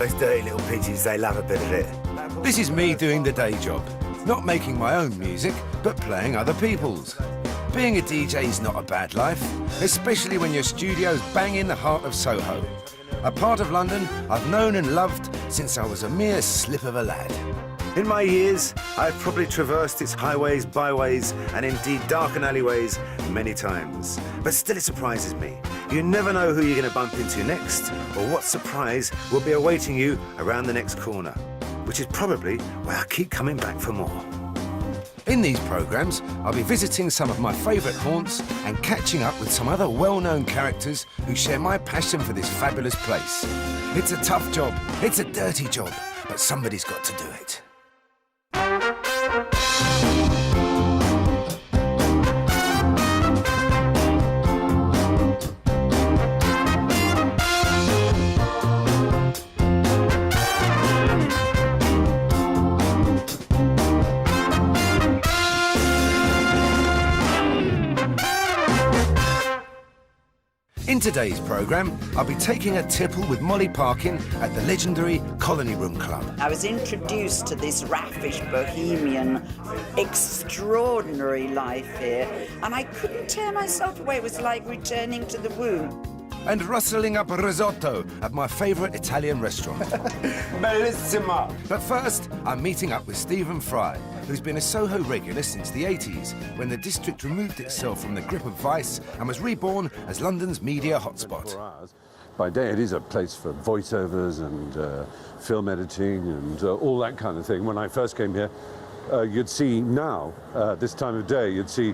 Those dirty little pigeons, they love a bit of it. This is me doing the day job. Not making my own music, but playing other people's. Being a DJ is not a bad life, especially when your studio's bang in the heart of Soho. A part of London I've known and loved since I was a mere slip of a lad. In my years, I've probably traversed its highways, byways, and indeed darkened alleyways many times. But still it surprises me. You never know who you're going to bump into next, or what surprise will be awaiting you around the next corner, which is probably why I keep coming back for more. In these programmes, I'll be visiting some of my favourite haunts and catching up with some other well-known characters who share my passion for this fabulous place. It's a tough job, it's a dirty job, but somebody's got to do it. In today's programme, I'll be taking a tipple with Molly Parkin at the legendary Colony Room Club. I was introduced to this raffish bohemian, extraordinary life here, and I couldn't tear myself away. It was like returning to the womb. And rustling up risotto at my favourite Italian restaurant. Bellissima! But first, I'm meeting up with Stephen Fry, who's been a Soho regular since the 80s, when the district removed itself from the grip of vice and was reborn as London's media hotspot. By day, it is a place for voiceovers and film editing and all that kind of thing. When I first came here, you'd see now, this time of day, you'd see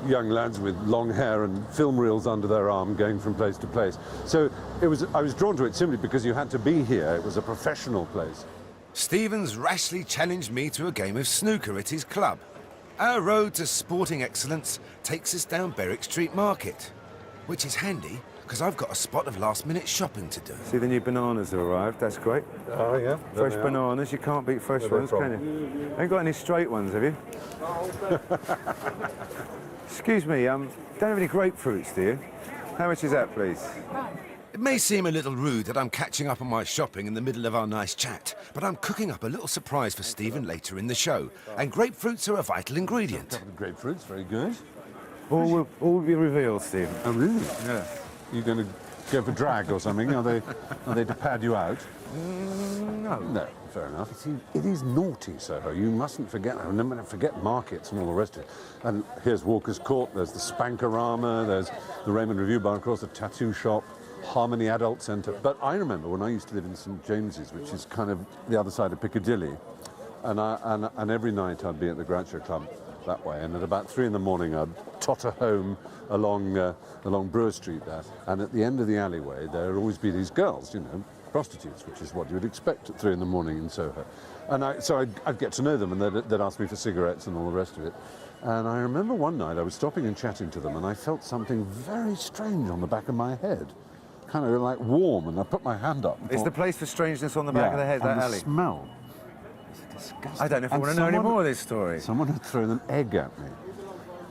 young lads with long hair and film reels under their arm going from place to place. So I was drawn to it simply because you had to be here. It was a professional place. Stephen's rashly challenged me to a game of snooker at his club. Our road to sporting excellence takes us down Berwick Street Market, which is handy because I've got a spot of last-minute shopping to do. See, the new bananas have arrived. That's great. Oh, yeah? Fresh bananas. You can't beat fresh ones, can you? Ain't got any straight ones, have you? Excuse me, don't have any grapefruits, do you? How much is that, please? It may seem a little rude that I'm catching up on my shopping in the middle of our nice chat, but I'm cooking up a little surprise for Stephen later in the show, and grapefruits are a vital ingredient. Grapefruits, very good. All will be revealed, Stephen. Oh, really? Yeah. You're going to go for drag or something? Are they to pad you out? No. No, fair enough. See, it is naughty, Soho. You mustn't forget that. Never forget markets and all the rest of it. And here's Walker's Court, there's the Spankorama, there's the Raymond Review Bar, of course, the tattoo shop, Harmony Adult Centre. But I remember when I used to live in St James's, which is kind of the other side of Piccadilly, and every night I'd be at the Groucho Club that way, and at about 3 in the morning I'd totter home along Brewer Street there, and at the end of the alleyway there'd always be these girls, you know, prostitutes, which is what you would expect at 3 in the morning in Soho. And so I'd get to know them, and they'd ask me for cigarettes and all the rest of it. And I remember one night I was stopping and chatting to them, and I felt something very strange on the back of my head, kind of like warm, and I put my hand up. Is the place for strangeness on the back of the head, that and alley? the smell. Disgusting. I don't know if I want to know any more of this story. Someone had thrown an egg at me.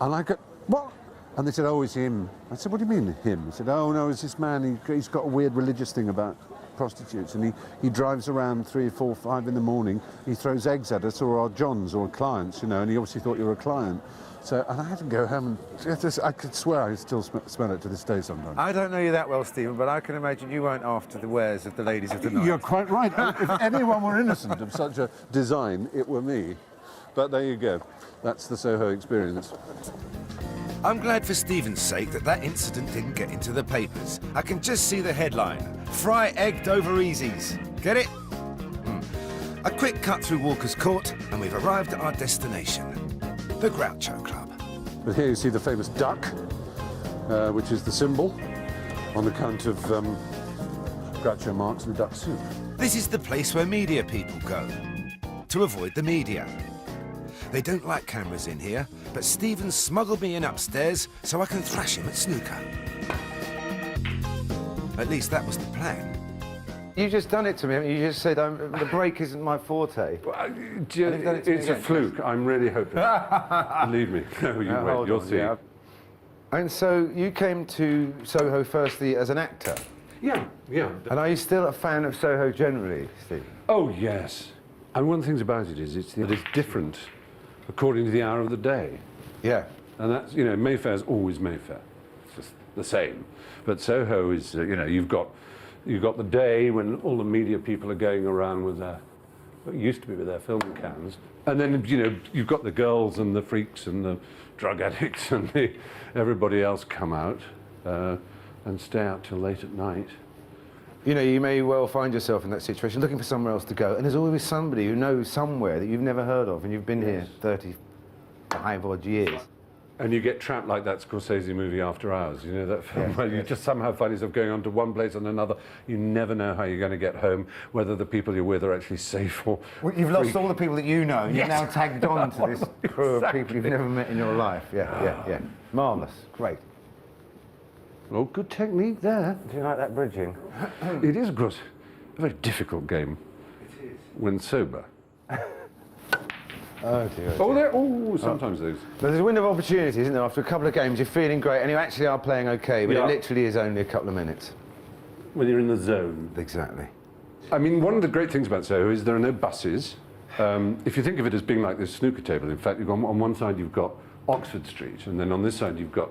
And I go, what? And they said, oh, it's him. I said, what do you mean, him? He said, oh, no, it's this man. He's got a weird religious thing about prostitutes, and he drives around 3, 4, 5 in the morning. He throws eggs at us or our Johns or clients, you know, and he obviously thought you were a client. So, and I had to go home and I could swear I still smell it to this day sometimes. I don't know you that well, Stephen, but I can imagine you weren't after the wares of the ladies of the night. You're quite right. If anyone were innocent of such a design, it were me. But there you go. That's the Soho experience. I'm glad for Stephen's sake that incident didn't get into the papers. I can just see the headline, Fry egged over Easies. Get it? A quick cut through Walker's Court and we've arrived at our destination, the Groucho Club. But here you see the famous duck, which is the symbol on account of Groucho Marx and duck soup. This is the place where media people go to avoid the media. They don't like cameras in here, but Stephen smuggled me in upstairs so I can thrash him at snooker. At least that was the plan. You just done it to me. You just said the break isn't my forte. It's a fluke. I'm really hoping. Believe me. No, you wait. You'll see. Yeah. And so you came to Soho firstly as an actor. Yeah, yeah. And are you still a fan of Soho generally, Steve? Oh, yes. And one of the things about it is that it's different according to the hour of the day. Yeah. And that's, you know, Mayfair's always Mayfair. It's just the same. But Soho is, you know, you've got the day when all the media people are going around with their, what used to be with their film cans. And then, you know, you've got the girls and the freaks and the drug addicts and everybody else come out and stay out till late at night. You know, you may well find yourself in that situation, looking for somewhere else to go, and there's always somebody who knows somewhere that you've never heard of, and you've been here 35 odd years. And you get trapped like that Scorsese movie After Hours, you know, that film where you just somehow find yourself going on to one place and another. You never know how you're going to get home, whether the people you're with are actually safe or... Well, you've lost all the people that you know, and you're now tagged on to this crew of people you've never met in your life. Yeah. Marvellous. Great. Oh, good technique there. Do you like that bridging? It is, of course, a very difficult game when sober. Oh, dear. Sometimes those. But there's a window of opportunity, isn't there? After a couple of games, you're feeling great, and you actually are playing okay, but it literally is only a couple of minutes. When you're in the zone. Exactly. I mean, one of the great things about Soho is there are no buses. If you think of it as being like this snooker table, in fact, you've got, on one side you've got Oxford Street, and then on this side you've got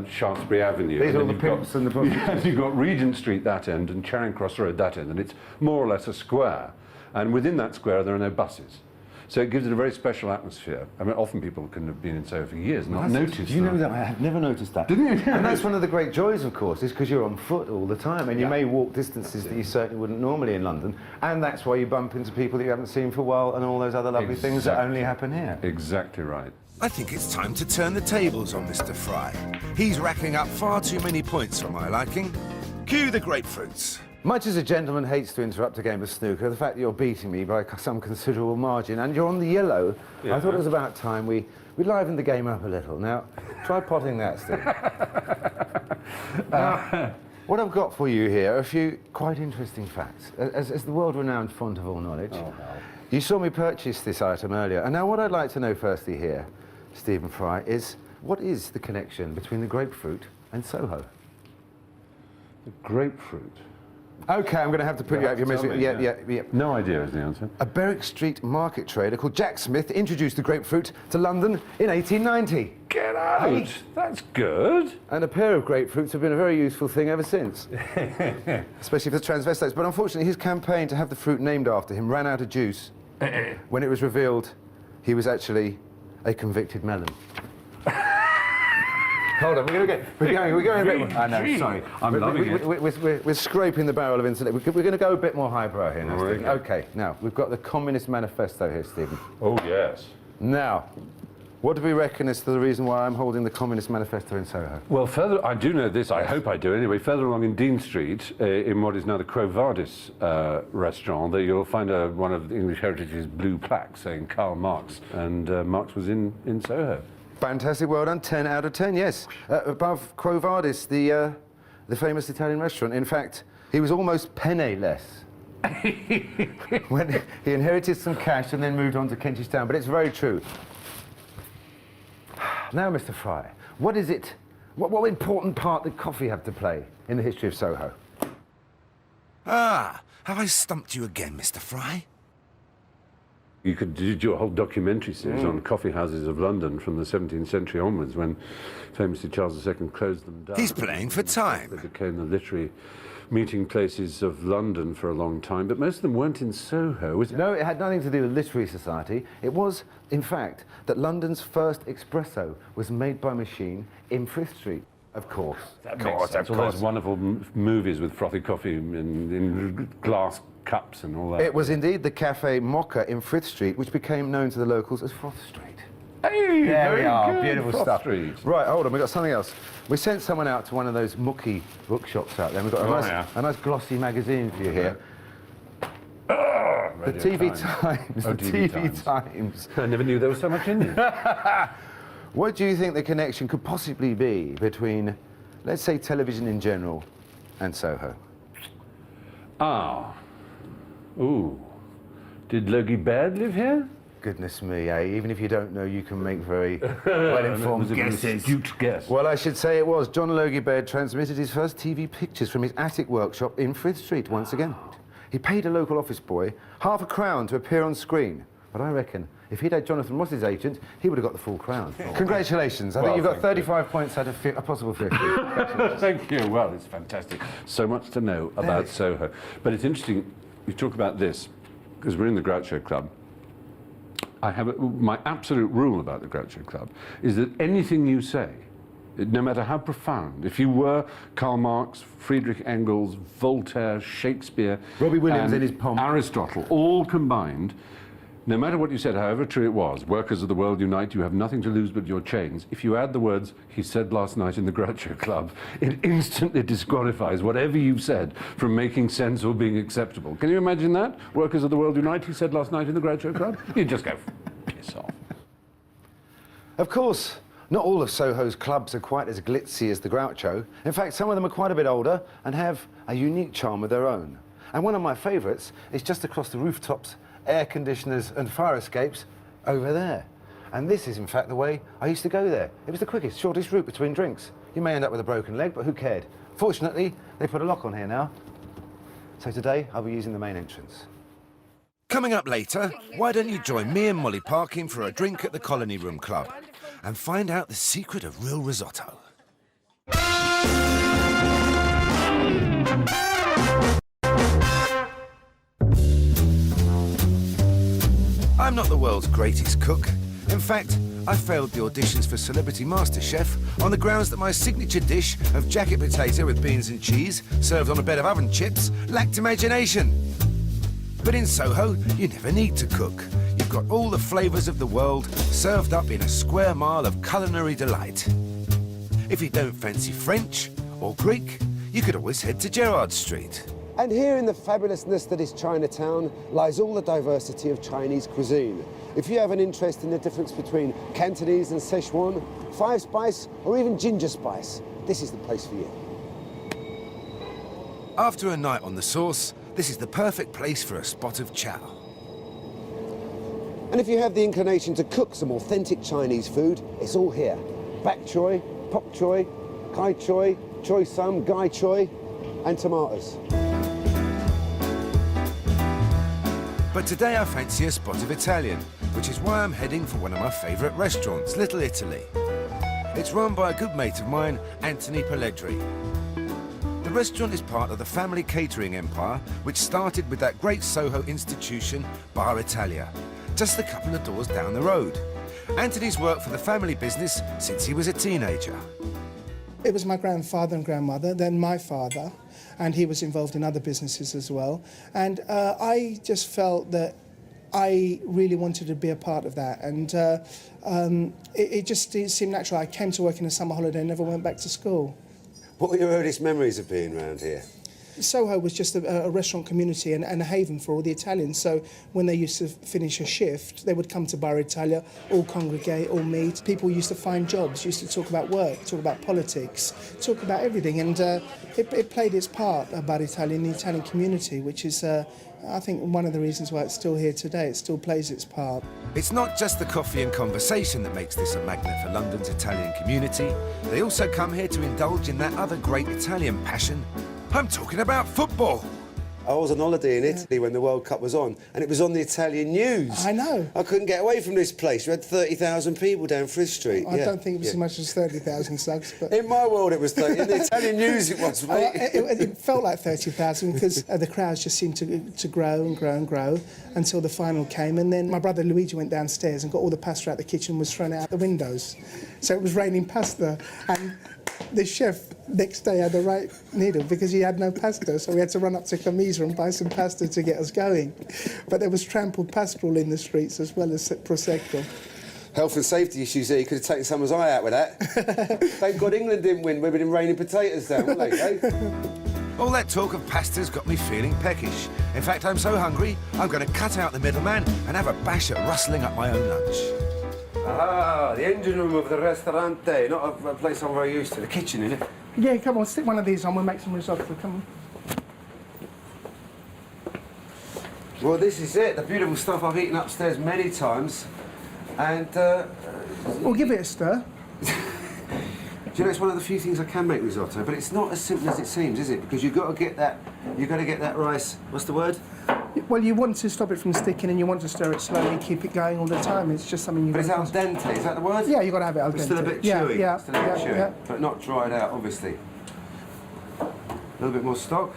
Shaftesbury Avenue. These are all the pimps and the prostitutes. You've got Regent Street that end and Charing Cross Road that end, and it's more or less a square. And within that square there are no buses. So it gives it a very special atmosphere. I mean, often people can have been in Soho for years and not noticed. Do you know that? I have never noticed that. Didn't you? And that's one of the great joys, of course, is because you're on foot all the time, and you may walk distances that you certainly wouldn't normally in London, and that's why you bump into people that you haven't seen for a while and all those other lovely things that only happen here. Exactly right. I think it's time to turn the tables on Mr. Fry. He's racking up far too many points for my liking. Cue the grapefruits. Much as a gentleman hates to interrupt a game of snooker, the fact that you're beating me by some considerable margin and you're on the yellow, I thought it was about time we livened the game up a little. Now, try potting that, Steve. What I've got for you here are a few quite interesting facts. As the world-renowned font of all knowledge, you saw me purchase this item earlier, and now what I'd like to know firstly here, Stephen Fry, is what is the connection between the grapefruit and Soho? The grapefruit. OK, I'm going to have to put you out of your misery. Yeah. No idea is the answer. A Berwick Street market trader called Jack Smith introduced the grapefruit to London in 1890. Get out! Hey. That's good. And a pair of grapefruits have been a very useful thing ever since. Especially for the transvestites. But unfortunately, his campaign to have the fruit named after him ran out of juice when it was revealed he was actually a convicted melon. Hold on, we're going a bit more. I know, sorry. I'm loving it. We're scraping the barrel of insulin. We're going to go a bit more highbrow here now, Stephen. OK, now, we've got the Communist Manifesto here, Stephen. Oh, yes. Now, what do we reckon is the reason why I'm holding the Communist Manifesto in Soho? Well, I do know this, I hope I do anyway, further along in Dean Street, in what is now the Quo Vadis restaurant, there you'll find one of English Heritage's blue plaques saying Karl Marx, and Marx was in Soho. Fantastic, well done, 10 out of 10, yes. Above Quo Vadis, the famous Italian restaurant. In fact, he was almost penniless when he inherited some cash and then moved on to Kentish Town, but it's very true. Now, Mr. Fry, what is it, what important part did coffee have to play in the history of Soho? Have I stumped you again, Mr. Fry? You could do a whole documentary series on coffee houses of London from the 17th century onwards, when famously Charles II closed them down. He's playing for time. They became the literary meeting places of London for a long time, but most of them weren't in Soho. Was it? No, it had nothing to do with literary society. It was, in fact, that London's first espresso was made by machine in Frith Street. Of course. Of course. All those wonderful movies with frothy coffee in glass cups and all that. It was indeed the Cafe Mocha in Frith Street, which became known to the locals as Froth Street. Hey, there we are, good. beautiful Froth stuff. Street. Right, hold on, we've got something else. We sent someone out to one of those mucky bookshops out there. We've got a nice glossy magazine for you here. The TV Times. The TV Times. I never knew there was so much in it. What do you think the connection could possibly be between, let's say, television in general and Soho? Ooh. Did Logie Baird live here? Goodness me, eh? Even if you don't know, you can make very well-informed guesses. Astute guess. Well, I should say it was. John Logie Baird transmitted his first TV pictures from his attic workshop in Frith Street once again. He paid a local office boy £half to appear on screen. But I reckon if he'd had Jonathan Ross's agent, he would have got the full crown. Congratulations. I think you've got 35 points out of a possible 50. Thank you. Well, it's fantastic. So much to know about Soho. But it's interesting, you talk about this, because we're in the Groucho Club. I have my absolute rule about the Groucho Club is that anything you say, no matter how profound, if you were Karl Marx, Friedrich Engels, Voltaire, Shakespeare, Robbie Williams in his pomp, Aristotle, all combined, no matter what you said, however true it was, workers of the world unite, you have nothing to lose but your chains. If you add the words, he said last night in the Groucho Club, it instantly disqualifies whatever you've said from making sense or being acceptable. Can you imagine that? Workers of the world unite, he said last night in the Groucho Club? You just go, piss off. Of course, not all of Soho's clubs are quite as glitzy as the Groucho. In fact, some of them are quite a bit older and have a unique charm of their own. And one of my favourites is just across the rooftops, air conditioners and fire escapes over there. And this is in fact the way I used to go there. It was the quickest, shortest route between drinks. You may end up with a broken leg, but who cared? Fortunately, they put a lock on here now. So today, I'll be using the main entrance. Coming up later, why don't you join me and Molly Parkin for a drink at the Colony Room Club and find out the secret of real risotto. I'm not the world's greatest cook. In fact, I failed the auditions for Celebrity MasterChef on the grounds that my signature dish of jacket potato with beans and cheese, served on a bed of oven chips, lacked imagination. But in Soho, you never need to cook. You've got all the flavours of the world served up in a square mile of culinary delight. If you don't fancy French or Greek, you could always head to Gerrard Street. And here in the fabulousness that is Chinatown lies all the diversity of Chinese cuisine. If you have an interest in the difference between Cantonese and Szechuan, five spice or even ginger spice, this is the place for you. After a night on the sauce, this is the perfect place for a spot of chow. And if you have the inclination to cook some authentic Chinese food, it's all here. Bak choy, pok choy, kai choy, choy sum, gai choy, and tomatoes. But today I fancy a spot of Italian, which is why I'm heading for one of my favourite restaurants, Little Italy. It's run by a good mate of mine, Anthony Pelledri. The restaurant is part of the family catering empire, which started with that great Soho institution, Bar Italia, just a couple of doors down the road. Anthony's worked for the family business since he was a teenager. It was my grandfather and grandmother, then my father, and he was involved in other businesses as well. And I just felt that I really wanted to be a part of that. And it just seemed natural. I came to work in a summer holiday and never went back to school. What were your earliest memories of being around here? Soho was just a restaurant community and a haven for all the Italians. So when they used to finish a shift, they would come to Bar Italia, all congregate, all meet. People used to find jobs, used to talk about work, talk about politics, talk about everything. And it played its part, Bar Italia, in the Italian community, which is, I think, one of the reasons why it's still here today. It still plays its part. It's not just the coffee and conversation that makes this a magnet for London's Italian community. They also come here to indulge in that other great Italian passion. I'm talking about football. I was on holiday in Italy when the World Cup was on, and it was on the Italian news. I know. I couldn't get away from this place. We had 30,000 people down Frith Street. I don't think it was as much as 30,000 SUGGS, but... In my world it was 30. In the Italian news it was, mate. It felt like 30,000 because the crowds just seemed to grow and grow and grow until the final came. And then my brother Luigi went downstairs and got all the pasta out the kitchen and was thrown out the windows. So it was raining pasta. And the chef next day had the right needle because he had no pasta, so we had to run up to Camisa and buy some pasta to get us going. But there was trampled pasta all in the streets as well as Prosecco. Health and safety issues there. You could have taken someone's eye out with that. Thank God England didn't win. We'd been raining potatoes down, wouldn't they, eh? All that talk of pasta's got me feeling peckish. In fact, I'm so hungry, I'm going to cut out the middleman and have a bash at rustling up my own lunch. Ah, the engine room of the restaurante, not a place I'm very used to. The kitchen, innit? Yeah, come on, stick one of these on, we'll make some risotto, come on. Well, this is it. The beautiful stuff I've eaten upstairs many times. And, Well, give it a stir. do you know, it's one of the few things I can make risotto, but it's not as simple as it seems, is it? Because you've got to get that rice, what's the word? Well, you want to stop it from sticking and you want to stir it slowly, keep it going all the time. It's just something you've But got it's al dente, is that the word? Yeah, you've got to have it al dente. It's still a bit Yeah, chewy. yeah, Still a bit chewy. yeah. But not dried out, obviously. A little bit more stock.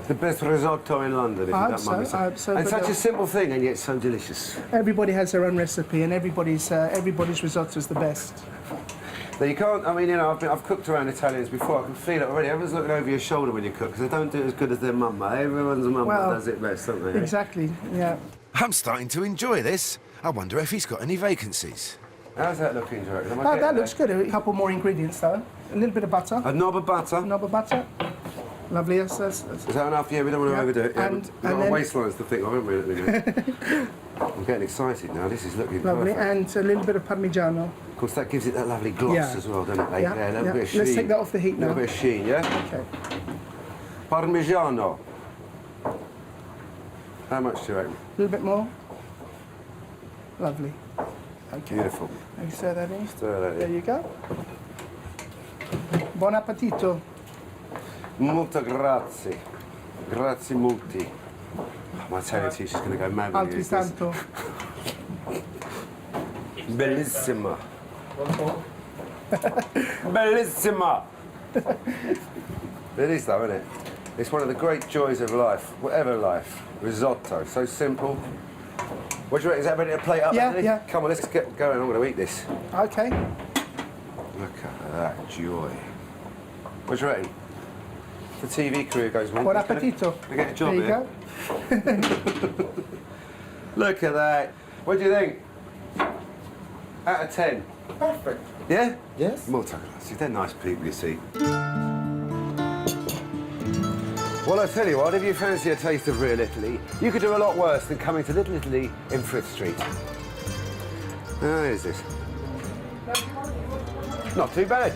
The best risotto in London, if you don't mind me saying. I hope so. And but, such a simple thing, and yet so delicious. everybody has their own recipe, and everybody's risotto is the best. Now you can't. I mean, you know, I've cooked around Italians before. I can feel it already. Everyone's looking over your shoulder when you cook because they don't do it as good as their mumma. Everyone's mumma Well, does it best, don't they? Exactly. Yeah. I'm starting to enjoy this. I wonder if he's got any vacancies. How's that looking, do you reckon? Am I Oh, getting that there? looks good. A couple more ingredients though. A little bit of butter. A knob of butter. A knob of butter. Lovely. Is that enough? Yeah, we don't want to Yeah. overdo it. Yeah, And- we've and got our then- waistlines to think of, haven't we? At the minute? I'm getting excited now. This is looking Lovely. perfect. And a little bit of Parmigiano. Of course, that gives it that lovely gloss Yeah. as well, doesn't it? Like, Yeah, a little yeah. bit of sheen. Let's take that off the heat A little now. bit of sheen, yeah? Okay. Parmigiano. How much do you reckon? A little bit more. Lovely. Okay. Beautiful. You stir that in. Stir that in. There you go. Buon appetito. Molto grazie. Grazie multi. My Italian teacher's going to go mad when he hears this. Altrettanto. Bellissima. Bellissima. It is though, isn't it? It's one of the great joys of life, whatever life. Risotto, so simple. What do you reckon? Is that ready to plate up? Yeah, Anthony? yeah. Come on, let's get going. I'm going to eat this. Okay. Look at that joy. What do you reckon? The TV career goes well. Buon appetito. I get a job There you here. go. Look at that. What do you think? Out of 10. Perfect. Yeah? Yes. Molto grazie. They're nice people, you see. Well, I tell you what, if you fancy a taste of real Italy, you could do a lot worse than coming to Little Italy in Frith Street. How is this? Not too bad.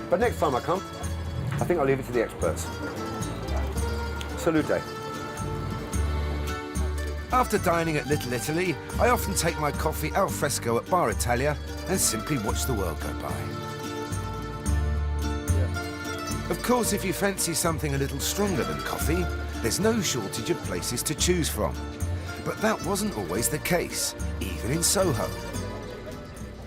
But next time I come, I think I'll leave it to the experts. Salute. After dining at Little Italy, I often take my coffee al fresco at Bar Italia and simply watch the world go by. Of course, if you fancy something a little stronger than coffee, there's no shortage of places to choose from. But that wasn't always the case, even in Soho.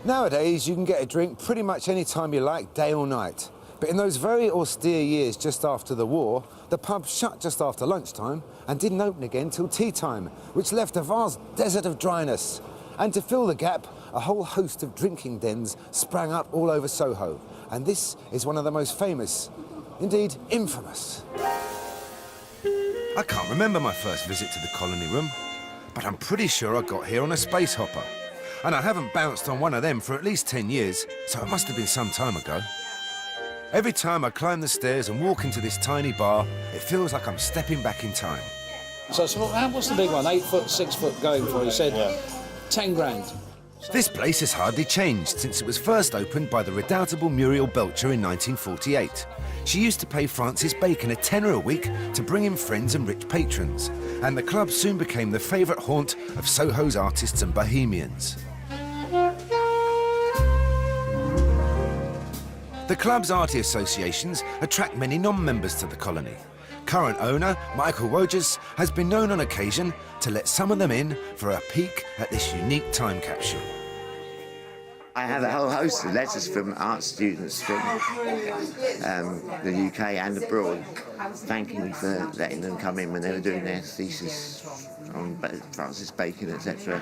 Nowadays, you can get a drink pretty much any time you like, day or night. But in those very austere years just after the war, the pub shut just after lunchtime and didn't open again till tea time, which left a vast desert of dryness. And to fill the gap, a whole host of drinking dens sprang up all over Soho. And this is one of the most famous, indeed infamous. I can't remember my first visit to the Colony Room, but I'm pretty sure I got here on a space hopper. And I haven't bounced on one of them for at least 10 years, so it must have been some time ago. Every time I climb the stairs and walk into this tiny bar, it feels like I'm stepping back in time. So what's the big one? 8 foot, 6 foot going for? He said 10 grand. This place has hardly changed since it was first opened by the redoubtable Muriel Belcher in 1948. She used to pay Francis Bacon a tenner a week to bring in friends and rich patrons, and the club soon became the favourite haunt of Soho's artists and bohemians. The club's arty associations attract many non-members to the colony. Current owner, Michael Wojers, has been known on occasion to let some of them in for a peek at this unique time capsule. I have a whole host of letters from art students from the UK and abroad, thanking me for letting them come in when they were doing their thesis on Francis Bacon, etc.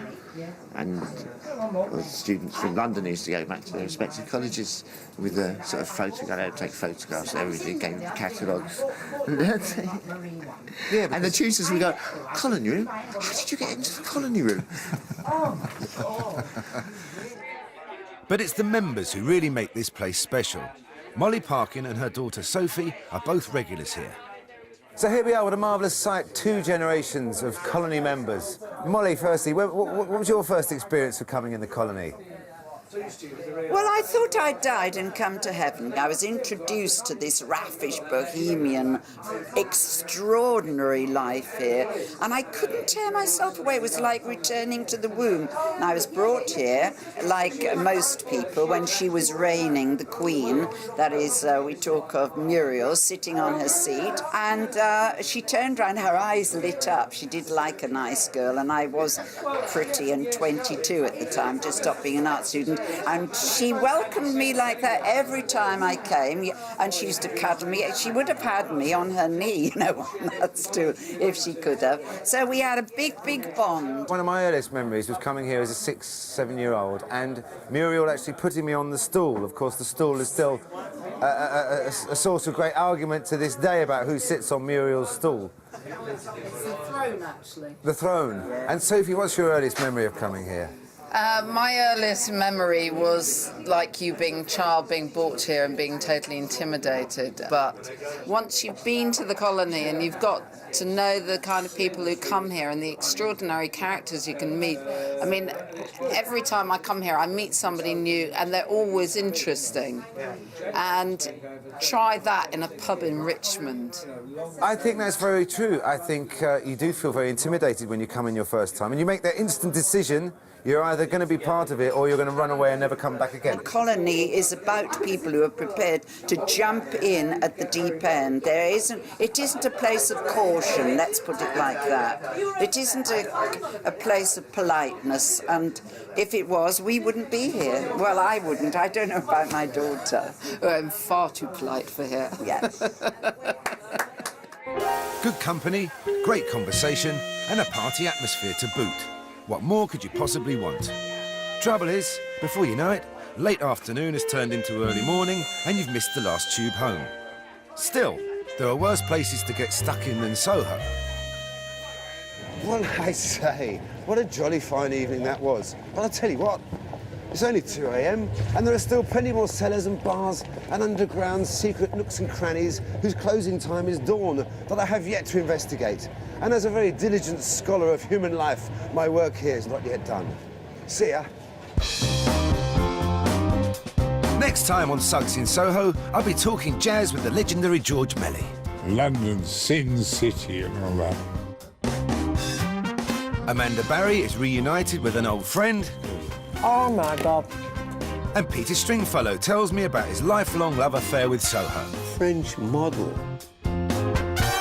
And the students from London used to go back to their respective colleges with a sort of photograph, take photographs of everything, gave them catalogues. Yeah, and the tutors would go, "Colony room? How did you get into the colony room?" But it's the members who really make this place special. Molly Parkin and her daughter Sophie are both regulars here. So here we are with a marvellous sight, 2 generations of colony members. Molly, firstly, what was your first experience of coming in the colony? Well, I thought I'd died and come to heaven. I was introduced to this raffish, bohemian, extraordinary life here, and I couldn't tear myself away. It was like returning to the womb. And I was brought here, like most people, when she was reigning, the Queen. That is, we talk of Muriel sitting on her seat, and she turned round, her eyes lit up. She did like a nice girl, and I was pretty and 22 at the time, just stopped being an art student, and she welcomed me like that every time I came, and she used to cuddle me. She would have had me on her knee, you know, on that stool, if she could have. So we had a big, big bond. One of my earliest memories was coming here as a 6, 7-year-old and Muriel actually putting me on the stool. Of course, the stool is still a source of great argument to this day about who sits on Muriel's stool. It's the throne, actually. The throne. And Sophie, what's your earliest memory of coming here? My earliest memory was like you being a child, being brought here and being totally intimidated. But once you've been to the colony and you've got to know the kind of people who come here and the extraordinary characters you can meet. I mean, every time I come here, I meet somebody new and they're always interesting. And try that in a pub in Richmond. I think that's very true. I think you do feel very intimidated when you come in your first time and you make that instant decision. You're either going to be part of it or you're going to run away and never come back again. The colony is about people who are prepared to jump in at the deep end. It isn't a place of caution, let's put it like that. It isn't a place of politeness, and if it was, we wouldn't be here. Well, I wouldn't. I don't know about my daughter. I'm far too polite for here. Yes. Good company, great conversation, and a party atmosphere to boot. What more could you possibly want? Trouble is, before you know it, late afternoon has turned into early morning and you've missed the last tube home. Still, there are worse places to get stuck in than Soho. Well, I say, what a jolly fine evening that was. But I'll tell you what, it's only 2 a.m. and there are still plenty more cellars and bars and underground secret nooks and crannies whose closing time is dawn that I have yet to investigate. And as a very diligent scholar of human life, my work here is not yet done. See ya. Next time on SUGGS in Soho, I'll be talking jazz with the legendary George Melly. London's Sin City and all that. Amanda Barry is reunited with an old friend. Oh my God. And Peter Stringfellow tells me about his lifelong love affair with Soho. French model.